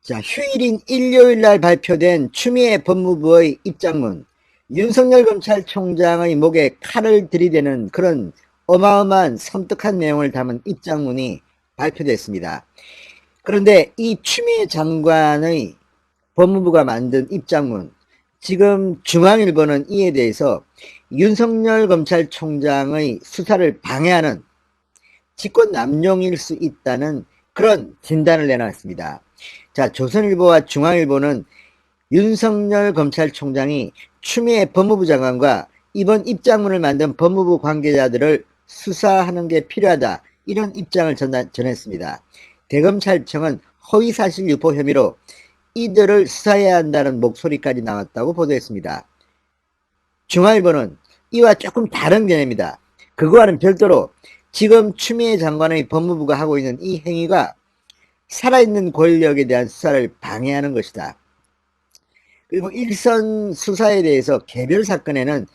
자, 휴일인 일요일 날 발표된 추미애 법무부의 입장문, 윤석열 검찰총장의 목에 칼을 들이대는 그런 어마어마한 섬뜩한 내용을 담은 입장문이 발표됐습니다. 그런데 이 추미애 장관의 법무부가 만든 입장문, 지금 중앙일보는 이에 대해서 윤석열 검찰총장의 수사를 방해하는 직권 남용일 수 있다는 그런 진단을 내놨습니다. 자, 조선일보와 중앙일보는 윤석열 검찰총장이 추미애 법무부 장관과 이번 입장문을 만든 법무부 관계자들을 수사하는 게 필요하다, 이런 입장을 전했습니다. 대검찰청은 허위사실 유포 혐의로 이들을 수사해야 한다는 목소리까지 나왔다고 보도했습니다. 중앙일보는 이와 조금 다른 견해입니다. 그거와는 별도로 지금 추미애 장관의 법무부가 하고 있는 이 행위가 살아있는 권력에 대한 수사를 방해하는 것이다. 그리고 일선 수사에 대해서 개별 사건에는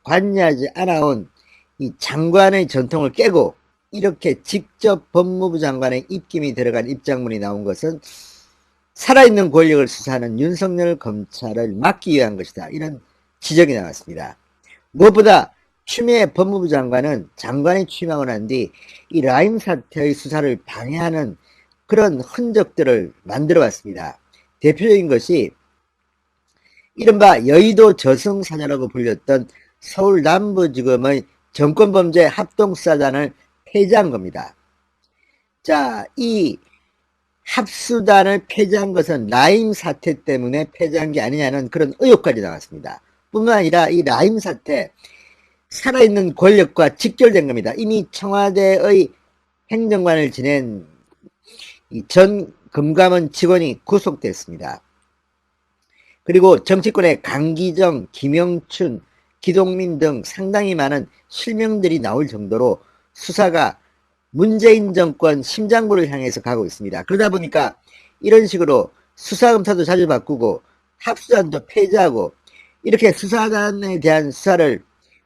관여하지 않아온 이 장관의 전통을 깨고 이렇게 직접 법무부 장관의 입김이 들어간 입장문이 나온 것은 살아있는 권력을 수사하는 윤석열 검찰을 막기 위한 것이다, 이런 지적이 나왔습니다. 무엇보다 추미애 법무부 장관은 장관이 취임하고 난 뒤 이 라임 사태의 수사를 방해하는 그런 흔적들을 만들어 왔습니다. 대표적인 것이 이른바 여의도 저승사자라고 불렸던 서울 남부지검의 정권범죄 합동수사단을 폐지한 겁니다. 자, 이 합수단을 폐지한 것은 라임 사태 때문에 폐지한 게 아니냐는 그런 의혹까지 나왔습니다. 뿐만 아니라 이 라임 사태, 살아있는 권력과 직결된 겁니다. 이미 청와대의 행정관을 지낸 전 금감원 직원이 구속됐습니다. 그리고 정치권의 강기정, 김영춘, 기동민 등 상당히 많은 실명들이 나올 정도로 수사가 문재인 정권 심장부를 향해서 가고 있습니다. 그러다 보니까 이런 식으로 수사검사도 자주 바꾸고 합수단도 폐지하고 이렇게 수사단에 대한 수사를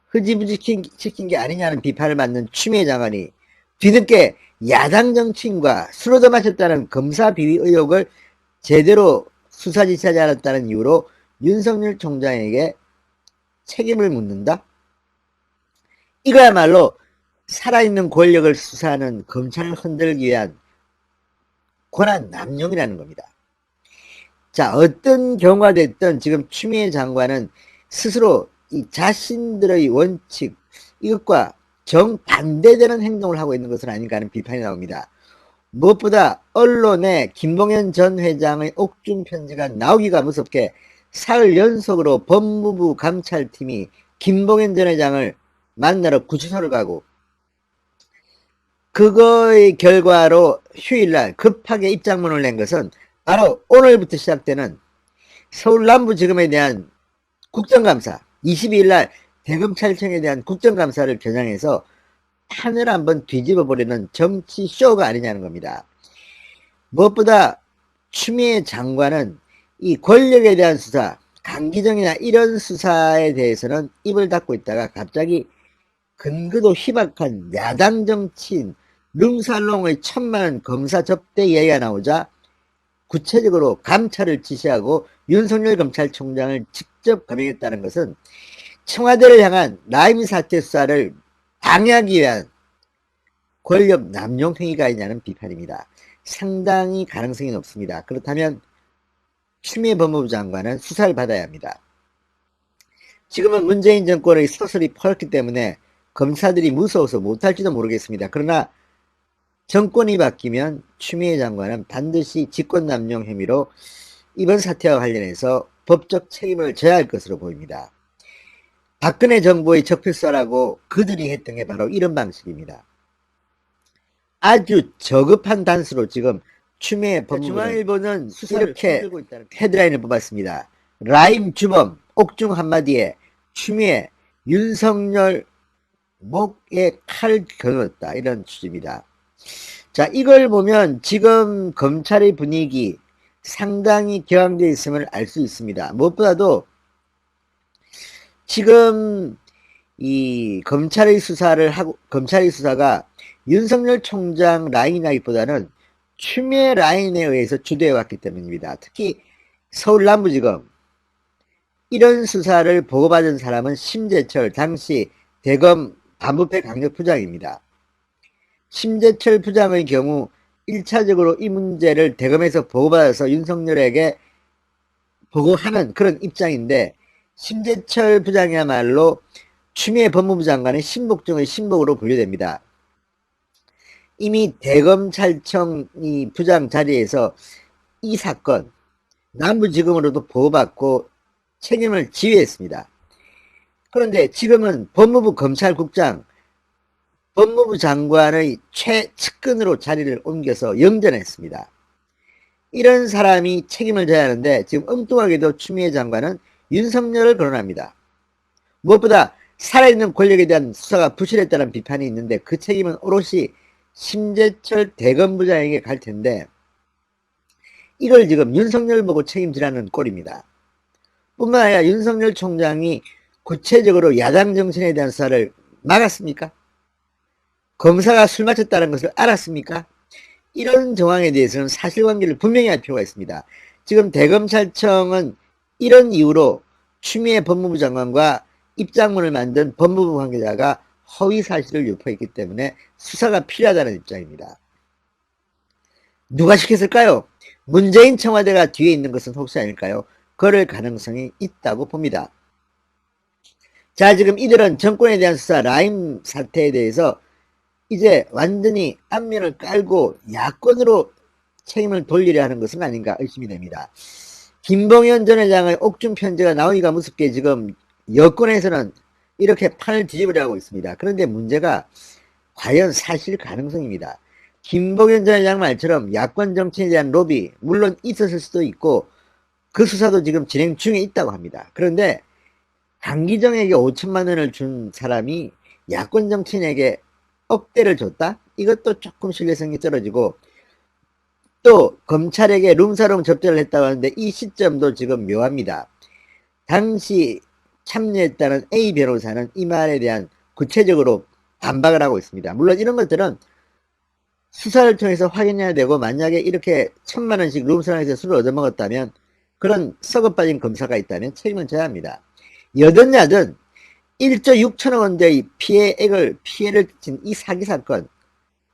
흐지부지 시킨 게 아니냐는 비판을 받는 추미애 장관이 뒤늦게 야당 정치인과 술 얻어 마셨다는 검사 비위 의혹을 제대로 수사 지시하지 않았다는 이유로 윤석열 총장에게 책임을 묻는다? 이거야말로 살아있는 권력을 수사하는 검찰을 흔들기 위한 권한 남용이라는 겁니다. 자, 어떤 경우가 됐든 지금 추미애 장관은 스스로 이 자신들의 원칙, 이것과 정반대되는 행동을 하고 있는 것은 아닌가 하는 비판이 나옵니다. 무엇보다 언론에 김봉현 전 회장의 옥중 편지가 나오기가 무섭게 사흘 연속으로 법무부 감찰팀이 김봉현 전 회장을 만나러 구치소를 가고, 그거의 결과로 휴일날 급하게 입장문을 낸 것은 바로 오늘부터 시작되는 서울 남부지검에 대한 국정감사, 22일날 대검찰청에 대한 국정감사를 겨냥해서 판을 한번 뒤집어 버리는 정치쇼가 아니냐는 겁니다. 무엇보다 추미애 장관은 이 권력에 대한 수사, 강기정이나 이런 수사에 대해서는 입을 닫고 있다가 갑자기 근거도 희박한 야당 정치인 룸살롱의 천만 검사 접대 이야기가 나오자 구체적으로 감찰을 지시하고 윤석열 검찰총장을 직접 감행했다는 것은 청와대를 향한 라임 사태 수사를 방해하기 위한 권력 남용 행위가 아니냐는 비판입니다. 상당히 가능성이 높습니다. 그렇다면 추미애 법무부 장관은 수사를 받아야 합니다. 지금은 문재인 정권의 서슬이 퍼졌기 때문에 검사들이 무서워서 못할지도 모르겠습니다. 그러나 정권이 바뀌면 추미애 장관은 반드시 직권남용 혐의로 이번 사태와 관련해서 법적 책임을 져야 할 것으로 보입니다. 박근혜 정부의 적폐수사라고 그들이 했던 게 바로 이런 방식입니다. 아주 저급한 단수로 지금 추미애 법무부, 중앙일보는 이렇게 헤드라인을 뽑았습니다. 라임 주범 옥중 한마디에 추미애 윤석열 목에 칼 겨눴다, 이런 취지입니다. 자, 이걸 보면 지금 검찰의 분위기 상당히 격앙되어 있음을 알 수 있습니다. 무엇보다도 지금 이 검찰의 수사가 윤석열 총장 라인이라기보다는 추미애 라인에 의해서 주도해왔기 때문입니다. 특히 서울 남부지검 이런 수사를 보고받은 사람은 심재철 당시 대검 반부패 강력부장입니다. 심재철 부장의 경우 1차적으로 이 문제를 대검에서 보고받아서 윤석열에게 보고하는 그런 입장인데, 심재철 부장이야말로 추미애 법무부 장관의 신복 중의 신복으로 분류됩니다. 이미 대검찰청 이 부장 자리에서 이 사건 남부지검으로도 보고받고 책임을 지휘했습니다. 그런데 지금은 법무부 검찰국장, 법무부 장관의 최측근으로 자리를 옮겨서 영전했습니다. 이런 사람이 책임을 져야 하는데 지금 엉뚱하게도 추미애 장관은 윤석열을 거론합니다. 무엇보다 살아있는 권력에 대한 수사가 부실했다는 비판이 있는데 그 책임은 오롯이 심재철 대검부장에게 갈 텐데 이걸 지금 윤석열 보고 책임지라는 꼴입니다. 뿐만 아니라 윤석열 총장이 구체적으로 야당 정신에 대한 수사를 막았습니까? 검사가 술 마셨다는 것을 알았습니까? 이런 정황에 대해서는 사실관계를 분명히 할 필요가 있습니다. 지금 대검찰청은 이런 이유로 추미애 법무부 장관과 입장문을 만든 법무부 관계자가 허위 사실을 유포했기 때문에 수사가 필요하다는 입장입니다. 누가 시켰을까요? 문재인 청와대가 뒤에 있는 것은 혹시 아닐까요? 그럴 가능성이 있다고 봅니다. 자, 지금 이들은 정권에 대한 수사 라임 사태에 대해서 이제 완전히 앞면을 깔고 야권으로 책임을 돌리려 하는 것은 아닌가 의심이 됩니다. 김봉현 전 회장의 옥중 편지가 나오기가 무섭게 지금 여권에서는 이렇게 판을 뒤집으려 하고 있습니다. 그런데 문제가 과연 사실 가능성입니다. 김봉현 전 회장 말처럼 야권 정치에 대한 로비 물론 있었을 수도 있고 그 수사도 지금 진행 중에 있다고 합니다. 그런데 강기정에게 5천만 원을 준 사람이 야권 정치인에게 억대를 줬다? 이것도 조금 신뢰성이 떨어지고, 또 검찰에게 룸사롱 접대를 했다고 하는데 이 시점도 지금 묘합니다. 당시 참여했다는 A 변호사는 이 말에 대한 구체적으로 반박을 하고 있습니다. 물론 이런 것들은 수사를 통해서 확인해야 되고, 만약에 이렇게 1,000만 원씩 룸사롱에서 술을 얻어먹었다면, 그런 썩어빠진 검사가 있다면 책임을 져야 합니다. 여든 야든 1조 6천억 원대의 피해를 끼친 이 사기 사건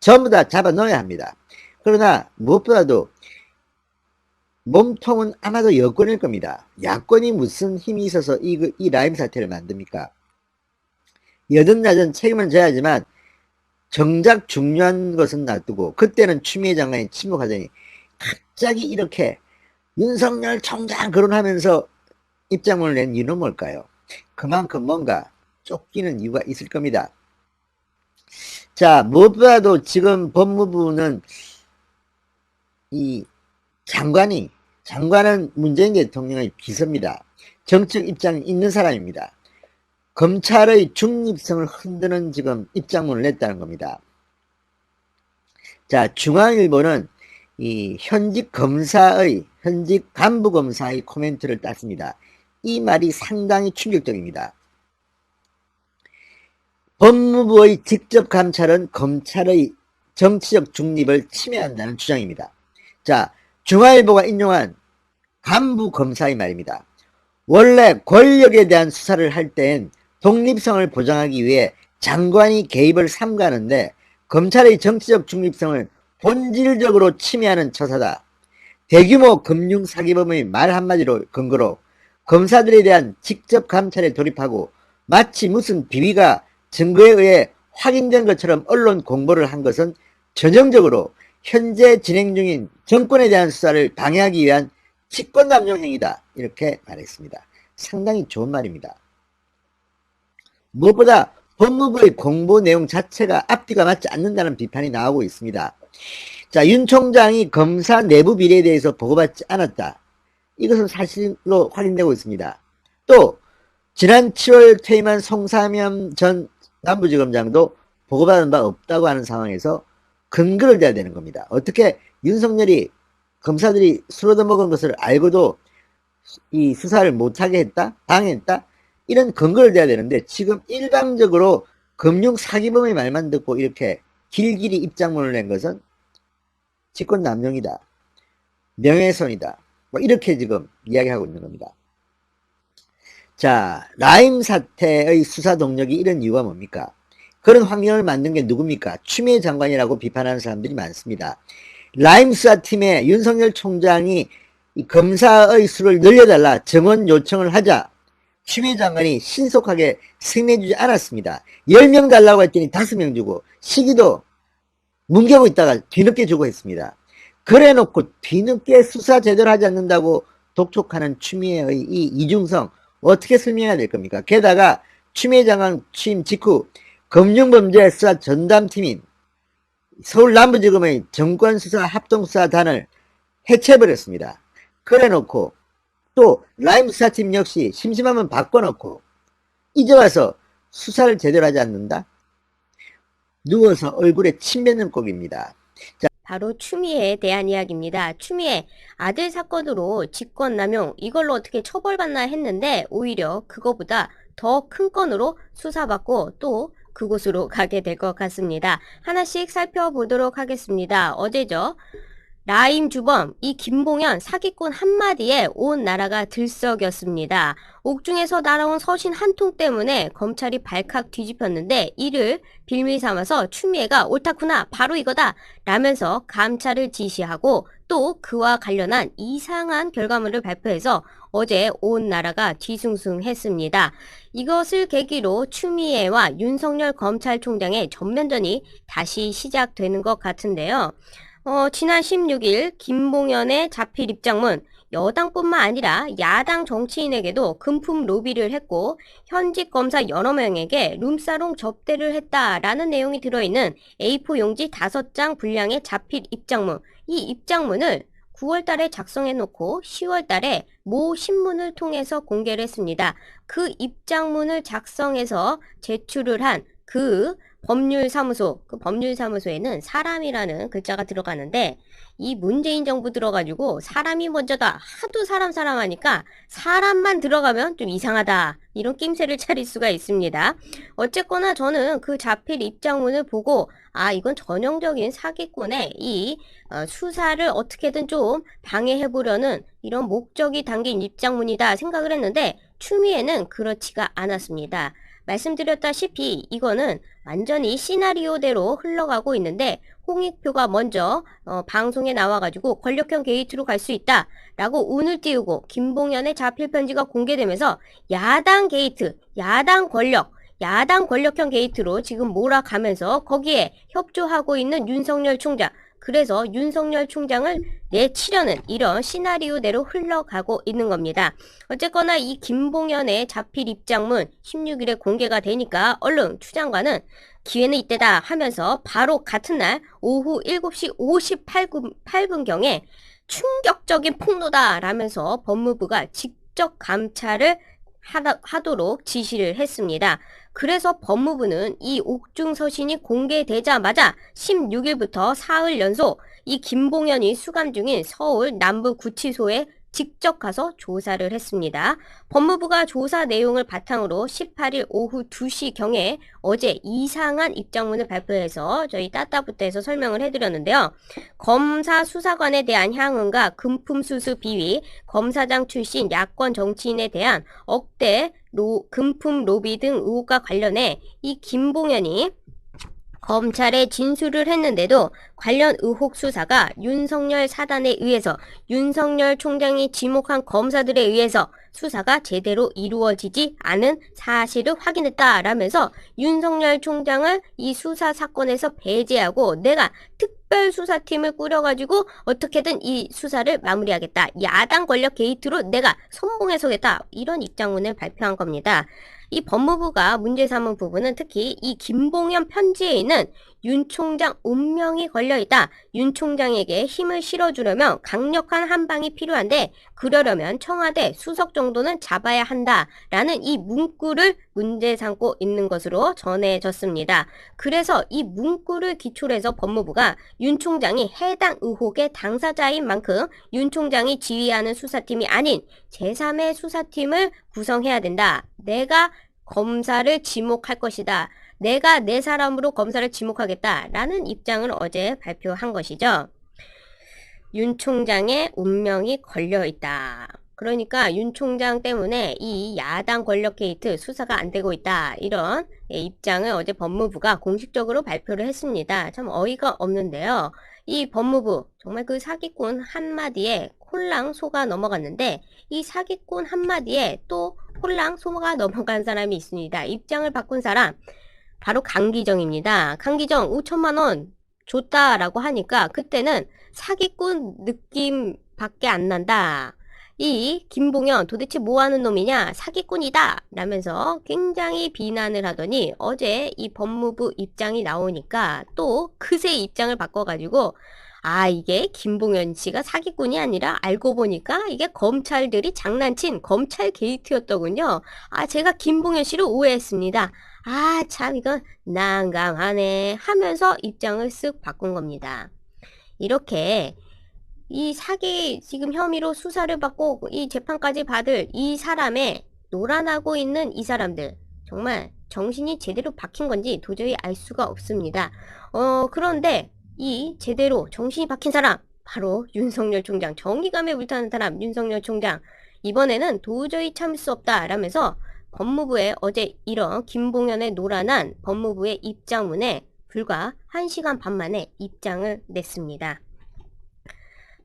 전부 다 잡아 넣어야 합니다. 그러나 무엇보다도 몸통은 아마도 여권일 겁니다. 야권이 무슨 힘이 있어서 이 라임 사태를 만듭니까? 여든 야든 책임은 져야지만 정작 중요한 것은 놔두고, 그때는 추미애 장관이 침묵하더니 갑자기 이렇게 윤석열 총장 거론하면서 입장문을 낸 이유는 뭘까요? 그만큼 뭔가 쫓기는 이유가 있을 겁니다. 자, 무엇보다도 지금 법무부는 이 장관은 문재인 대통령의 비서입니다. 정책 입장이 있는 사람입니다. 검찰의 중립성을 흔드는 지금 입장문을 냈다는 겁니다. 자, 중앙일보는 이 현직 간부 검사의 코멘트를 땄습니다. 이 말이 상당히 충격적입니다. 법무부의 직접 감찰은 검찰의 정치적 중립을 침해한다는 주장입니다. 자, 중앙일보가 인용한 간부 검사의 말입니다. 원래 권력에 대한 수사를 할 땐 독립성을 보장하기 위해 장관이 개입을 삼가하는데 검찰의 정치적 중립성을 본질적으로 침해하는 처사다. 대규모 금융 사기범의 말 한마디로 근거로 검사들에 대한 직접 감찰에 돌입하고 마치 무슨 비위가 증거에 의해 확인된 것처럼 언론 공보를 한 것은 전형적으로 현재 진행 중인 정권에 대한 수사를 방해하기 위한 직권남용 행위다. 이렇게 말했습니다. 상당히 좋은 말입니다. 무엇보다 법무부의 공보 내용 자체가 앞뒤가 맞지 않는다는 비판이 나오고 있습니다. 자, 윤 총장이 검사 내부 비리에 대해서 보고받지 않았다. 이것은 사실로 확인되고 있습니다. 또 지난 7월 퇴임한 송사면 전 남부지검장도 보고받은 바 없다고 하는 상황에서 근거를 대야 되는 겁니다. 어떻게 윤석열이 검사들이 술 얻어먹은 것을 알고도 이 수사를 못하게 했다? 방해했다? 이런 근거를 대야 되는데 지금 일방적으로 금융 사기범의 말만 듣고 이렇게 길길이 입장문을 낸 것은 직권남용이다, 명예훼손이다, 뭐 이렇게 지금 이야기하고 있는 겁니다. 자, 라임 사태의 수사 동력이 이런 이유가 뭡니까? 그런 환경을 만든 게 누굽니까? 추미애 장관이라고 비판하는 사람들이 많습니다. 라임 수사팀에 윤석열 총장이 검사의 수를 늘려달라 정원 요청을 하자 추미애 장관이 신속하게 승인해주지 않았습니다. 10명 달라고 했더니 5명 주고, 시기도 뭉개고 있다가 뒤늦게 주고 했습니다. 그래 놓고 뒤늦게 수사 제대로 하지 않는다고 독촉하는 추미애의 이 이중성 어떻게 설명해야 될 겁니까? 게다가 추미애 장관 취임 직후 금융범죄 수사 전담팀인 서울 남부지검의 정권수사 합동수사단을 해체해버렸습니다. 그래 놓고 또 라임 수사팀 역시 심심하면 바꿔놓고 이제 와서 수사를 제대로 하지 않는다? 누워서 얼굴에 침 뱉는 꼴입니다. 자, 바로 추미애에 대한 이야기입니다. 추미애 아들 사건으로 직권남용 이걸로 어떻게 처벌받나 했는데 오히려 그거보다 더 큰 건으로 수사받고 또 그곳으로 가게 될 것 같습니다. 하나씩 살펴보도록 하겠습니다. 어제죠. 라임 주범 이 김봉현 사기꾼 한마디에 온 나라가 들썩였습니다. 옥중에서 날아온 서신 한 통 때문에 검찰이 발칵 뒤집혔는데 이를 빌미 삼아서 추미애가 옳다구나 바로 이거다 라면서 감찰을 지시하고 또 그와 관련한 이상한 결과물을 발표해서 어제 온 나라가 뒤숭숭했습니다. 이것을 계기로 추미애와 윤석열 검찰총장의 전면전이 다시 시작되는 것 같은데요. 지난 16일 김봉현의 자필 입장문 여당뿐만 아니라 야당 정치인에게도 금품 로비를 했고 현직 검사 여러 명에게 룸사롱 접대를 했다라는 내용이 들어있는 A4 용지 5장 분량의 자필 입장문 이 입장문을 9월달에 작성해놓고 10월달에 모 신문을 통해서 공개를 했습니다. 그 입장문을 작성해서 제출을 한 그 법률사무소, 그 법률사무소에는 사람이라는 글자가 들어가는데 이 문재인 정부 들어가지고 사람이 먼저다 하도 사람 하니까 사람만 들어가면 좀 이상하다 이런 낌새를 차릴 수가 있습니다. 어쨌거나 저는 그 자필 입장문을 보고 아 이건 전형적인 사기꾼의 이 수사를 어떻게든 좀 방해해보려는 이런 목적이 담긴 입장문이다 생각을 했는데 추미애는 그렇지가 않았습니다. 말씀드렸다시피 이거는 완전히 시나리오대로 흘러가고 있는데 홍익표가 먼저 방송에 나와가지고 권력형 게이트로 갈 수 있다 라고 운을 띄우고 김봉현의 자필 편지가 공개되면서 야당 게이트, 야당 권력형 게이트로 지금 몰아가면서 거기에 협조하고 있는 윤석열 총장 그래서 윤석열 총장을 내치려는 이런 시나리오대로 흘러가고 있는 겁니다. 어쨌거나 이 김봉현의 자필 입장문 16일에 공개가 되니까 얼른 추 장관은 기회는 이때다 하면서 바로 같은 날 오후 7시 58분경에 충격적인 폭로다 라면서 법무부가 직접 감찰을 하도록 지시를 했습니다. 그래서 법무부는 이 옥중 서신이 공개되자마자 16일부터 사흘 연속 이 김봉현이 수감 중인 서울 남부구치소에 직접 가서 조사를 했습니다. 법무부가 조사 내용을 바탕으로 18일 오후 2시경에 어제 이상한 입장문을 발표해서 저희 따따부터에서 설명을 해드렸는데요. 검사 수사관에 대한 향응과 금품 수수 비위, 검사장 출신 야권 정치인에 대한 억대 금품 로비 등 의혹과 관련해 이 김봉현이 검찰에 진술을 했는데도 관련 의혹 수사가 윤석열 사단에 의해서 윤석열 총장이 지목한 검사들에 의해서 수사가 제대로 이루어지지 않은 사실을 확인했다라면서 윤석열 총장을 이 수사 사건에서 배제하고 내가 특별수사팀을 꾸려가지고 어떻게든 이 수사를 마무리하겠다. 야당 권력 게이트로 내가 선봉에 서겠다. 이런 입장문을 발표한 겁니다. 이 법무부가 문제 삼은 부분은 특히 이 김봉현 편지에 있는 윤 총장 운명이 걸려있다. 윤 총장에게 힘을 실어주려면 강력한 한방이 필요한데 그러려면 청와대 수석 정도는 잡아야 한다라는 이 문구를 문제 삼고 있는 것으로 전해졌습니다. 그래서 이 문구를 기초로 해서 법무부가 윤 총장이 해당 의혹의 당사자인 만큼 윤 총장이 지휘하는 수사팀이 아닌 제3의 수사팀을 구성해야 된다. 내가 검사를 지목할 것이다. 내가 내 사람으로 검사를 지목하겠다라는 입장을 어제 발표한 것이죠. 윤 총장의 운명이 걸려 있다. 그러니까 윤 총장 때문에 이 야당 권력 게이트 수사가 안 되고 있다. 이런 입장을 어제 법무부가 공식적으로 발표를 했습니다. 참 어이가 없는데요. 이 법무부 정말 그 사기꾼 한마디에 홀랑 속아 넘어갔는데 이 사기꾼 한마디에 또 홀랑 속아 넘어간 사람이 있습니다. 입장을 바꾼 사람 바로 강기정입니다. 강기정 5천만 원 줬다라고 하니까 그때는 사기꾼 느낌밖에 안 난다. 이 김봉현 도대체 뭐 하는 놈이냐? 사기꾼이다! 라면서 굉장히 비난을 하더니 어제 이 법무부 입장이 나오니까 또 그새 입장을 바꿔가지고 아, 이게 김봉현 씨가 사기꾼이 아니라 알고 보니까 이게 검찰들이 장난친 검찰 게이트였더군요. 아, 제가 김봉현 씨를 오해했습니다. 아, 참, 이건 난감하네 하면서 입장을 쓱 바꾼 겁니다. 이렇게 이 사기 지금 혐의로 수사를 받고 이 재판까지 받을 이 사람의 노란하고 있는 이 사람들 정말 정신이 제대로 박힌 건지 도저히 알 수가 없습니다. 그런데 이 제대로 정신이 박힌 사람 바로 윤석열 총장, 정의감에 불타는 사람 윤석열 총장 이번에는 도저히 참을 수 없다 라면서 법무부에 어제 이런 김봉현의 노란한 법무부의 입장문에 불과 1시간 반 만에 입장을 냈습니다.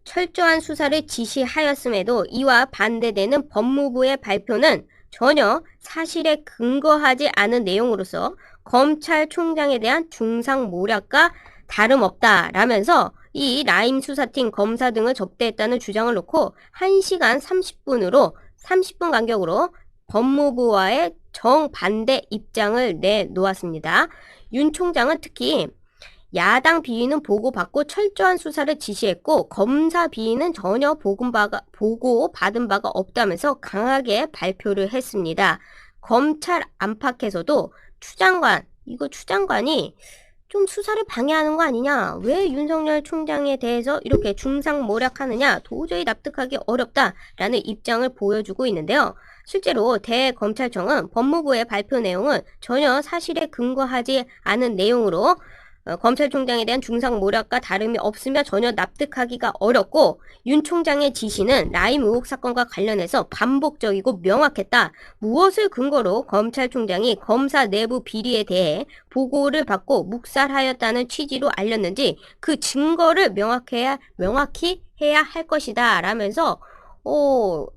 철저한 수사를 지시하였음에도 이와 반대되는 법무부의 발표는 전혀 사실에 근거하지 않은 내용으로서 검찰총장에 대한 중상모략과 다름없다라면서 이 라임 수사팀 검사 등을 접대했다는 주장을 놓고 1시간 30분 간격으로 법무부와의 정반대 입장을 내놓았습니다. 윤 총장은 특히 야당 비위는 보고받고 철저한 수사를 지시했고 검사 비위는 전혀 보고받은 바가 없다면서 강하게 발표를 했습니다. 검찰 안팎에서도 추장관이 좀 수사를 방해하는 거 아니냐? 왜 윤석열 총장에 대해서 이렇게 중상모략하느냐? 도저히 납득하기 어렵다라는 입장을 보여주고 있는데요. 실제로 대검찰청은 법무부의 발표 내용은 전혀 사실에 근거하지 않은 내용으로 검찰총장에 대한 중상모략과 다름이 없으며 전혀 납득하기가 어렵고 윤 총장의 지시는 라임 의혹 사건과 관련해서 반복적이고 명확했다. 무엇을 근거로 검찰총장이 검사 내부 비리에 대해 보고를 받고 묵살하였다는 취지로 알렸는지 그 증거를 명확히 해야 할 것이다. 라면서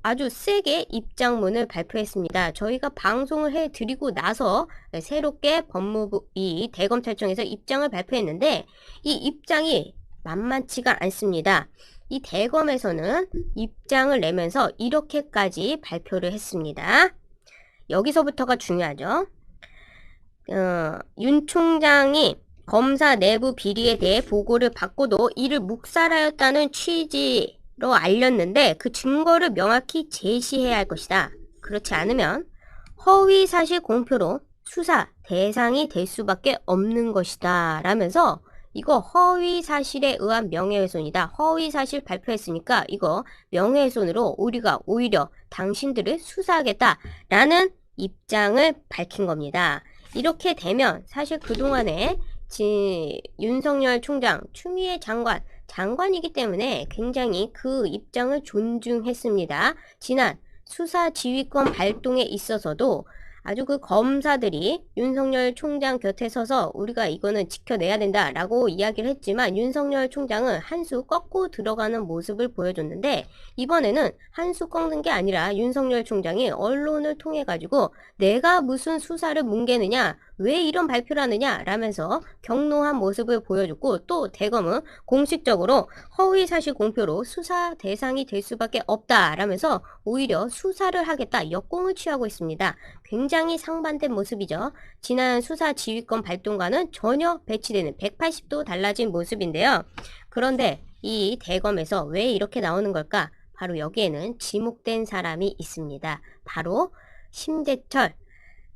아주 세게 입장문을 발표했습니다. 저희가 방송을 해드리고 나서 새롭게 법무부, 이 대검찰청에서 입장을 발표했는데 이 입장이 만만치가 않습니다. 이 대검에서는 입장을 내면서 이렇게까지 발표를 했습니다. 여기서부터가 중요하죠. 윤 총장이 검사 내부 비리에 대해 보고를 받고도 이를 묵살하였다는 취지로 알렸는데 그 증거를 명확히 제시해야 할 것이다. 그렇지 않으면 허위사실 공표로 수사 대상이 될 수밖에 없는 것이다. 라면서 이거 허위사실에 의한 명예훼손이다. 허위사실 발표했으니까 이거 명예훼손으로 우리가 오히려 당신들을 수사하겠다. 라는 입장을 밝힌 겁니다. 이렇게 되면 사실 그동안에 윤석열 총장, 추미애 장관이기 때문에 굉장히 그 입장을 존중했습니다. 지난 수사 지휘권 발동에 있어서도 아주 그 검사들이 윤석열 총장 곁에 서서 우리가 이거는 지켜내야 된다라고 이야기를 했지만 윤석열 총장은 한 수 꺾고 들어가는 모습을 보여줬는데 이번에는 한 수 꺾는 게 아니라 윤석열 총장이 언론을 통해 가지고 내가 무슨 수사를 뭉개느냐 왜 이런 발표를 하느냐 라면서 격노한 모습을 보여줬고 또 대검은 공식적으로 허위사실 공표로 수사 대상이 될 수밖에 없다 라면서 오히려 수사를 하겠다 역공을 취하고 있습니다. 굉장히 상반된 모습이죠. 지난 수사 지휘권 발동과는 전혀 배치되는 180도 달라진 모습인데요. 그런데 이 대검에서 왜 이렇게 나오는 걸까? 바로 여기에는 지목된 사람이 있습니다. 바로 심재철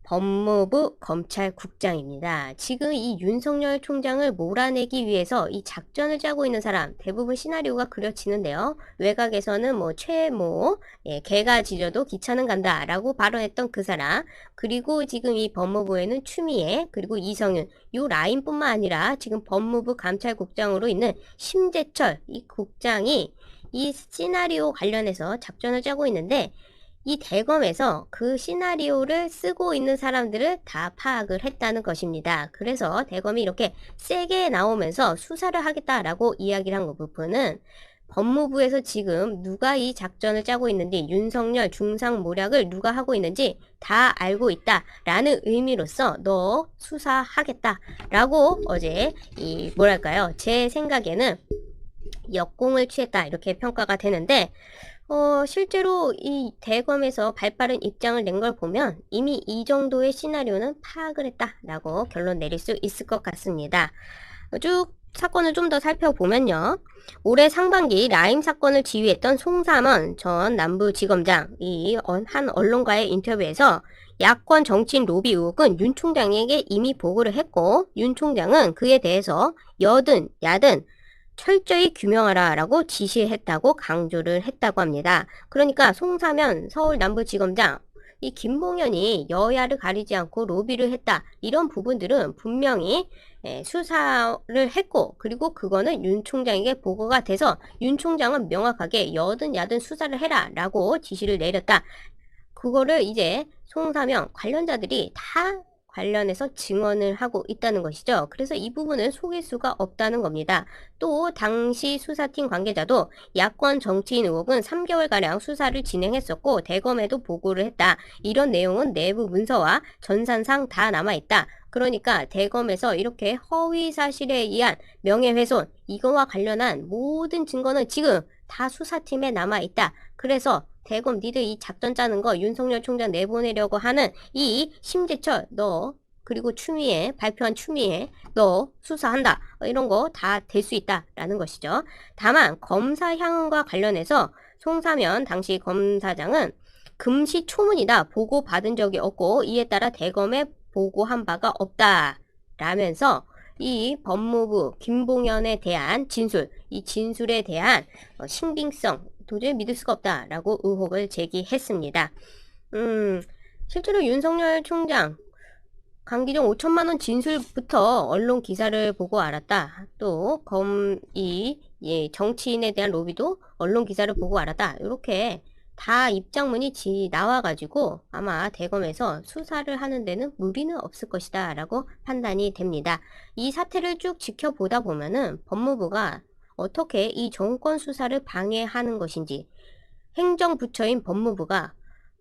법무부 검찰국장입니다. 지금 이 윤석열 총장을 몰아내기 위해서 이 작전을 짜고 있는 사람 대부분 시나리오가 그려지는데요. 외곽에서는 뭐 최모, 개가 지져도 기차는 간다 라고 발언했던 그 사람, 그리고 지금 이 법무부에는 추미애, 그리고 이성윤, 요 라인뿐만 아니라 지금 법무부 감찰국장으로 있는 심재철 이 국장이 이 시나리오 관련해서 작전을 짜고 있는데, 이 대검에서 그 시나리오를 쓰고 있는 사람들을 다 파악을 했다는 것입니다. 그래서 대검이 이렇게 세게 나오면서 수사를 하겠다라고 이야기를 한 부분은 법무부에서 지금 누가 이 작전을 짜고 있는지, 윤석열 중상모략을 누가 하고 있는지 다 알고 있다라는 의미로서 너 수사하겠다라고 어제 뭐랄까요? 제 생각에는 역공을 취했다 이렇게 평가가 되는데, 실제로 이 대검에서 발빠른 입장을 낸 걸 보면 이미 이 정도의 시나리오는 파악을 했다라고 결론 내릴 수 있을 것 같습니다. 쭉 사건을 좀 더 살펴보면요. 올해 상반기 라임 사건을 지휘했던 송삼원 전 남부지검장 한 언론과의 인터뷰에서 야권 정치인 로비 의혹은 윤 총장에게 이미 보고를 했고, 윤 총장은 그에 대해서 여든 야든 철저히 규명하라라고 지시했다고 강조를 했다고 합니다. 그러니까 송사면 서울 남부지검장 이 김봉현이 여야를 가리지 않고 로비를 했다, 이런 부분들은 분명히 수사를 했고, 그리고 그거는 윤 총장에게 보고가 돼서 윤 총장은 명확하게 여든 야든 수사를 해라 라고 지시를 내렸다. 그거를 이제 송사명 관련자들이 다 관련해서 증언을 하고 있다는 것이죠. 그래서 이 부분은 속일 수가 없다는 겁니다. 또 당시 수사팀 관계자도 야권 정치인 의혹은 3개월가량 수사를 진행했었고 대검에도 보고를 했다. 이런 내용은 내부 문서와 전산상 다 남아있다. 그러니까 대검에서 이렇게 허위 사실에 의한 명예훼손, 이거와 관련한 모든 증거는 지금 다 수사팀에 남아있다. 그래서 대검 니들 이 작전 짜는 거 윤석열 총장 내보내려고 하는 이 심재철 너, 그리고 추미애, 발표한 추미애 너 수사한다, 이런 거 다 될 수 있다라는 것이죠. 다만 검사 향응과 관련해서 송사면 당시 검사장은 금시초문이다, 보고받은 적이 없고 이에 따라 대검에 보고한 바가 없다 라면서 이 법무부 김봉현에 대한 진술, 이 진술에 대한 신빙성 도저히 믿을 수가 없다라고 의혹을 제기했습니다. 실제로 윤석열 총장 강기정 5천만원 진술부터 언론 기사를 보고 알았다. 또 정치인에 대한 로비도 언론 기사를 보고 알았다. 이렇게 다 입장문이 나와가지고 아마 대검에서 수사를 하는 데는 무리는 없을 것이다 라고 판단이 됩니다. 이 사태를 쭉 지켜보다 보면은 법무부가 어떻게 이 정권 수사를 방해하는 것인지, 행정부처인 법무부가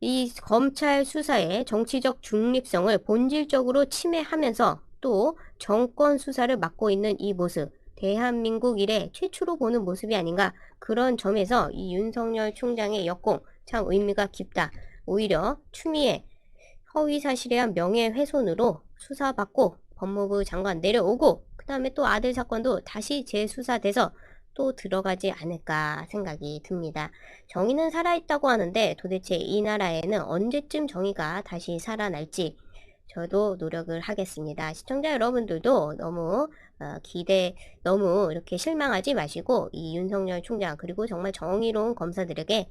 이 검찰 수사의 정치적 중립성을 본질적으로 침해하면서 또 정권 수사를 맡고 있는 이 모습, 대한민국 이래 최초로 보는 모습이 아닌가, 그런 점에서 이 윤석열 총장의 역공 참 의미가 깊다. 오히려 추미애 허위사실에 의한 명예훼손으로 수사받고 법무부 장관 내려오고 그 다음에 또 아들 사건도 다시 재수사돼서 또 들어가지 않을까 생각이 듭니다. 정의는 살아있다고 하는데 도대체 이 나라에는 언제쯤 정의가 다시 살아날지 저도 노력을 하겠습니다. 시청자 여러분들도 너무 너무 이렇게 실망하지 마시고 이 윤석열 총장 그리고 정말 정의로운 검사들에게